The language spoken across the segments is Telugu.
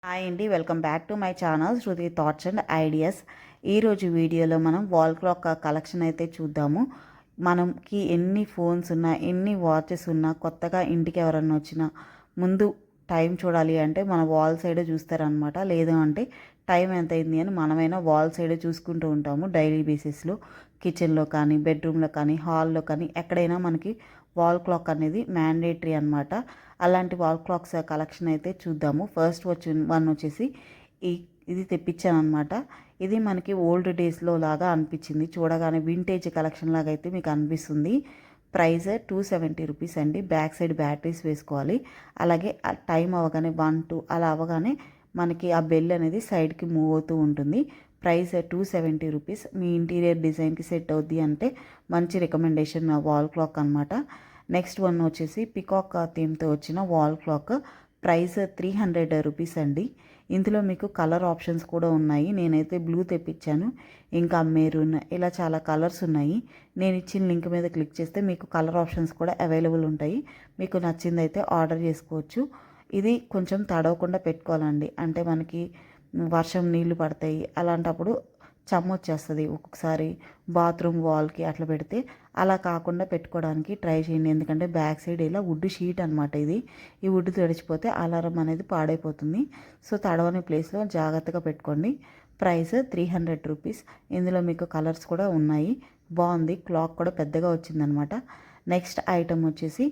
హాయ్ అండి, welcome back to my channel Shruti thoughts and ideas. ఈరోజు వీడియోలో మనం వాల్ క్లాక్ కలెక్షన్ అయితే చూద్దాము. మనకి ఎన్ని ఫోన్స్ ఉన్నా, ఎన్ని వాచెస్ ఉన్నా, కొత్తగా ఇంటికి ఎవరన్నా వచ్చినా ముందు టైం చూడాలి అంటే మన వాల్ సైడే చూస్తారనమాట. లేదు అంటే టైం ఎంత అయింది అని మనమైనా వాల్ సైడే చూసుకుంటూ ఉంటాము డైలీ బేసిస్లో. కిచెన్లో కానీ, బెడ్రూమ్లో కానీ, హాల్లో కానీ ఎక్కడైనా మనకి వాల్ క్లాక్ అనేది మ్యాండేటరీ అనమాట. అలాంటి వాల్ క్లాక్స్ కలెక్షన్ అయితే చూద్దాము. ఫస్ట్ వన్ వచ్చేసి ఈ ఇది తెప్పించాను అనమాట. ఇది మనకి ఓల్డ్ డేస్లో లాగా అనిపించింది, చూడగానే వింటేజ్ కలెక్షన్ లాగా అయితే మీకు అనిపిస్తుంది. ప్రైస్ 270 రూపీస్ అండి. బ్యాక్ సైడ్ బ్యాటరీస్ వేసుకోవాలి. అలాగే టైం అవ్వగానే 1-2 అలా అవ్వగానే మనకి ఆ బెల్ అనేది సైడ్కి మూవ్ అవుతూ ఉంటుంది. Price 270 rupees. మీ ఇంటీరియర్ డిజైన్కి సెట్ అవుద్ది అంటే మంచి రికమెండేషన్ వాల్ క్లాక్ అనమాట. నెక్స్ట్ వన్ వచ్చేసి పికాక్ థీమ్తో వచ్చిన వాల్ క్లాక్. ప్రైస్ 300 రూపీస్ అండి. ఇందులో మీకు కలర్ ఆప్షన్స్ కూడా ఉన్నాయి. నేనైతే బ్లూ తెప్పించాను, ఇంకా మెరూన్, ఇలా చాలా కలర్స్ ఉన్నాయి. నేను ఇచ్చిన లింక్ మీద క్లిక్ చేస్తే మీకు కలర్ ఆప్షన్స్ కూడా అవైలబుల్ ఉంటాయి. మీకు నచ్చిందైతే ఆర్డర్ చేసుకోవచ్చు. ఇది కొంచెం తడవకుండా పెట్టుకోవాలండి, అంటే మనకి వర్షం నీళ్లు పడతాయి, అలాంటప్పుడు వచ్చేస్తుంది ఒక్కొక్కసారి బాత్రూమ్ వాల్కి అట్లా పెడితే. అలా కాకుండా పెట్టుకోవడానికి ట్రై చేయండి, ఎందుకంటే బ్యాక్ సైడ్ ఇలా వుడ్ షీట్ అనమాట. ఇది ఈ వుడ్ తడిచిపోతే అలారం అనేది పాడైపోతుంది. సో తడవని ప్లేస్లో జాగ్రత్తగా పెట్టుకోండి. Price 300 rupees. ఇందులో మీకు కలర్స్ కూడా ఉన్నాయి. బాగుంది, క్లాక్ కూడా పెద్దగా వచ్చిందనమాట. నెక్స్ట్ ఐటమ్ వచ్చేసి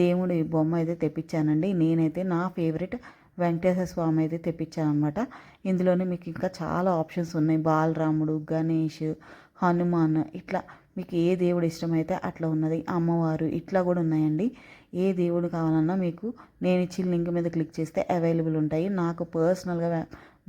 దేవుడి బొమ్మ అయితే తెప్పించానండి. నేనైతే నా ఫేవరెట్ వెంకటేశ్వర స్వామి అయితే తెప్పించాను అనమాట. ఇందులోనే మీకు ఇంకా చాలా ఆప్షన్స్ ఉన్నాయి. బాలరాముడు, గణేష్, హనుమాన్, ఇట్లా మీకు ఏ దేవుడు ఇష్టమైతే అట్లా ఉన్నది. అమ్మవారు ఇట్లా కూడా ఉన్నాయండి. ఏ దేవుడు కావాలన్నా మీకు నేను ఇచ్చిన లింక్ మీద క్లిక్ చేస్తే అవైలబుల్ ఉంటాయి. నాకు పర్సనల్గా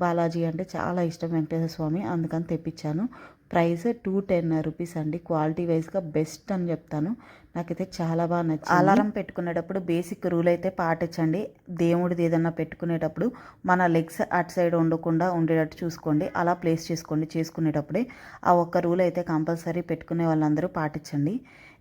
బాలాజీ అంటే చాలా ఇష్టం, వెంకటేశ్వర స్వామి, అందుకని తెప్పించాను. ప్రైస్ 210 రూపీస్ అండి. క్వాలిటీ వైజ్గా బెస్ట్ అని చెప్తాను. నాకైతే చాలా బాగా నచ్చింది. అలారం పెట్టుకునేటప్పుడు బేసిక్ రూల్ అయితే పాటించండి. దేవుడిది ఏదన్నా పెట్టుకునేటప్పుడు మన లెగ్స్ అటు సైడ్ ఉండకుండా ఉండేటట్టు చూసుకోండి. అలా ప్లేస్ చేసుకునేటప్పుడే ఆ ఒక్క రూల్ అయితే కంపల్సరీ పెట్టుకునే వాళ్ళందరూ పాటించండి.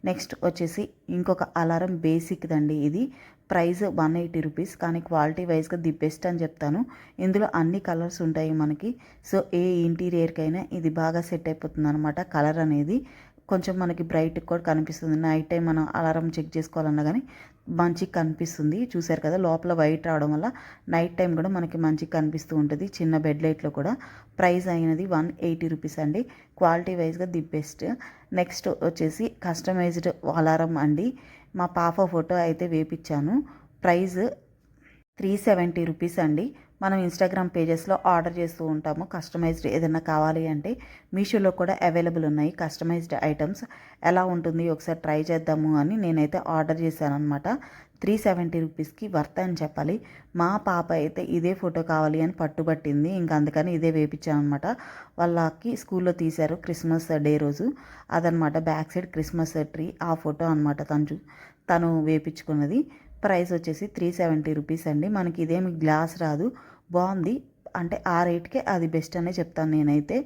నెక్స్ట్ వచ్చేసి ఇంకొక అలారం బేసిక్దండి. ఇది ప్రైస్ 180 రూపీస్, కానీ క్వాలిటీ వైజ్గా ది బెస్ట్ అని చెప్తాను. ఇందులో అన్ని కలర్స్ ఉంటాయి మనకి. సో ఏ ఇంటీరియర్కైనా ఇది బాగా సెట్ అయిపోతుంది అనమాట. కలర్ అనేది కొంచెం మనకి బ్రైట్ కూడా కనిపిస్తుంది. నైట్ టైం మనం అలారం చెక్ చేసుకోవాలన్నా కానీ మంచిగా కనిపిస్తుంది. చూసారు కదా, లోపల వైట్ రావడం వల్ల నైట్ టైం కూడా మనకి మంచిగా కనిపిస్తూ ఉంటుంది, చిన్న బెడ్ లైట్లో కూడా. ప్రైస్ అయినది 180 రూపీస్ అండి. క్వాలిటీ వైజ్గా ది బెస్ట్. నెక్స్ట్ వచ్చేసి కస్టమైజ్డ్ అలారం అండి. మా పాప ఫోటో అయితే వేపించాను. ప్రైస్ 370 రూపీస్ అండి. మనం ఇన్స్టాగ్రామ్ పేజెస్లో ఆర్డర్ చేస్తూ ఉంటాము కస్టమైజ్డ్ ఏదైనా కావాలి అంటే. మీషోలో కూడా అవైలబుల్ ఉన్నాయి కస్టమైజ్డ్ ఐటమ్స్. ఎలా ఉంటుంది ఒకసారి ట్రై చేద్దాము అని నేనైతే ఆర్డర్ చేశాను అనమాట. 370 రూపీస్కి వర్త్ అని చెప్పాలి. మా పాప అయితే ఇదే ఫోటో కావాలి అని పట్టుబట్టింది, ఇంకా అందుకని ఇదే వేపించాను అనమాట. వాళ్ళకి స్కూల్లో తీశారు క్రిస్మస్ డే రోజు, అదనమాట. బ్యాక్ సైడ్ క్రిస్మస్ ట్రీ, ఆ ఫోటో అనమాట తను వేపించుకున్నది. ప్రైస్ వచ్చేసి 370 రూపీస్ అండి. మనకి ఇదేమి గ్లాస్ రాదు, బాగుంది. అంటే ఆ రేట్కే అది బెస్ట్ అనే చెప్తాను నేనైతే.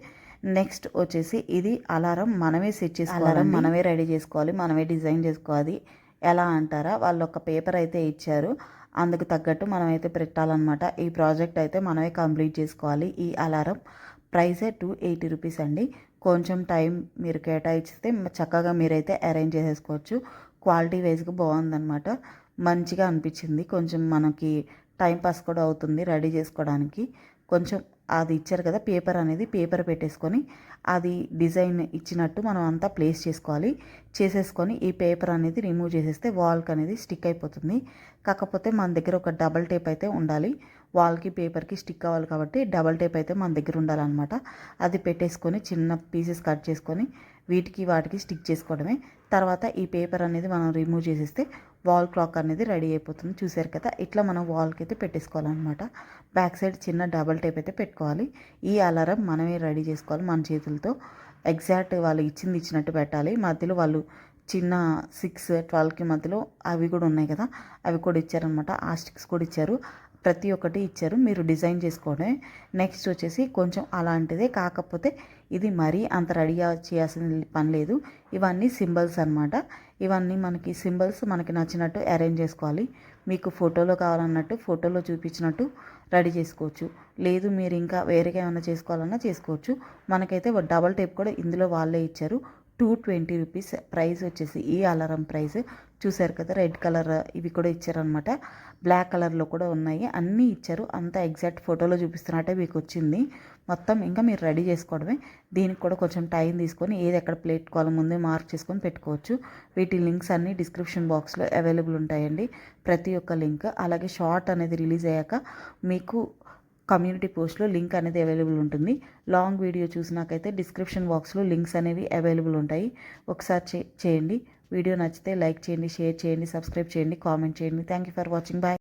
నెక్స్ట్ వచ్చేసి ఇది అలారం మనమే సెట్ చేసుకోవాలి, అలారం మనమే రెడీ చేసుకోవాలి, మనమే డిజైన్ చేసుకోవాలి. ఎలా అంటారా, వాళ్ళు ఒక పేపర్ అయితే ఇచ్చారు, అందుకు తగ్గట్టు మనమైతే పెట్టాలన్నమాట. ఈ ప్రాజెక్ట్ అయితే మనమే కంప్లీట్ చేసుకోవాలి. ఈ అలారం ప్రైసే 280 రూపీస్ అండి. కొంచెం టైం మీరు కేటాయిస్తే చక్కగా మీరైతే అరేంజ్ చేసేసుకోవచ్చు. క్వాలిటీ వైజ్గా బాగుందన్నమాట, మంచిగా అనిపించింది. కొంచెం మనకి టైంపాస్ కూడా అవుతుంది రెడీ చేసుకోవడానికి. కొంచెం అది ఇచ్చారు కదా పేపర్ అనేది, పేపర్ పెట్టేసుకొని అది డిజైన్ ఇచ్చినట్టు మనం అంతా ప్లేస్ చేసేసుకొని ఈ పేపర్ అనేది రిమూవ్ చేసేస్తే వాల్కి అనేది స్టిక్ అయిపోతుంది. కాకపోతే మన దగ్గర ఒక డబల్ టేప్ అయితే ఉండాలి. వాల్కి పేపర్కి స్టిక్ అవ్వాలి కాబట్టి డబల్ టేప్ అయితే మన దగ్గర ఉండాలన్నమాట. అది పెట్టేసుకొని చిన్న పీసెస్ కట్ చేసుకొని వాటికి స్టిక్ చేసుకోవడమే. తర్వాత ఈ పేపర్ అనేది మనం రిమూవ్ చేసేస్తే వాల్ క్లాక్ అనేది రెడీ అయిపోతుంది. చూసారు కదా, ఇట్లా మనం వాల్కి అయితే పెట్టేసుకోవాలన్నమాట. బ్యాక్ సైడ్ చిన్న డబల్ టేప్ అయితే పెట్టుకోవాలి. ఈ అలారం మనమే రెడీ చేసుకోవాలి మన చేతులతో. ఎగ్జాక్ట్ వాళ్ళు ఇచ్చినట్టు పెట్టాలి. మధ్యలో వాళ్ళు చిన్న 6-12కి మధ్యలో అవి కూడా ఉన్నాయి కదా, అవి కూడా ఇచ్చారనమాట. ఆ స్టిక్స్ కూడా ఇచ్చారు, ప్రతి ఒక్కటి ఇచ్చారు, మీరు డిజైన్ చేసుకోవడమే. నెక్స్ట్ వచ్చేసి కొంచెం అలాంటిదే, కాకపోతే ఇది మరీ అంత రెడీ చేయాల్సిన పని లేదు. ఇవన్నీ సింబల్స్ అనమాట. ఇవన్నీ మనకి సింబల్స్ మనకి నచ్చినట్టు అరేంజ్ చేసుకోవాలి. మీకు ఫోటోలో కావాలన్నట్టు ఫోటోలో చూపించినట్టు రెడీ చేసుకోవచ్చు. లేదు మీరు ఇంకా వేరేగా ఏమైనా చేసుకోవాలన్నా చేసుకోవచ్చు. మనకైతే డబల్ టేప్ కూడా ఇందులో వాళ్ళే ఇచ్చారు. 220 రూపీస్ ప్రైస్ వచ్చేసి ఈ అలారం ప్రైస్. చూసారు కదా, రెడ్ కలర్ ఇవి కూడా ఇచ్చారనమాట. బ్లాక్ కలర్లో కూడా ఉన్నాయి, అన్నీ ఇచ్చారు. అంతా ఎగ్జాక్ట్ ఫోటోలో చూపిస్తున్నట్టే మీకు వచ్చింది మొత్తం. ఇంకా మీరు రెడీ చేసుకోవడమే. దీనికి కూడా కొంచెం టైం తీసుకొని ఏది ఎక్కడ పెట్టుకోవాలో ముందే మార్క్ చేసుకొని పెట్టుకోవచ్చు. వీటి లింక్స్ అన్నీ డిస్క్రిప్షన్ బాక్స్లో అవైలబుల్ ఉంటాయండి, ప్రతి ఒక్క లింక్. అలాగే షార్ట్ అనేది రిలీజ్ అయ్యాక మీకు కమ్యూనిటీ పోస్ట్లో లింక్ అనేది అవైలబుల్ ఉంటుంది. లాంగ్ వీడియో చూసినాకైతే డిస్క్రిప్షన్ బాక్స్లో లింక్స్ అనేవి అవైలబుల్ ఉంటాయి. ఒకసారి చేయండి. వీడియో నచ్చితే లైక్ చేయండి, షేర్ చేయండి, సబ్స్క్రైబ్ చేయండి, కామెంట్ చేయండి. Thank you for watching. Bye.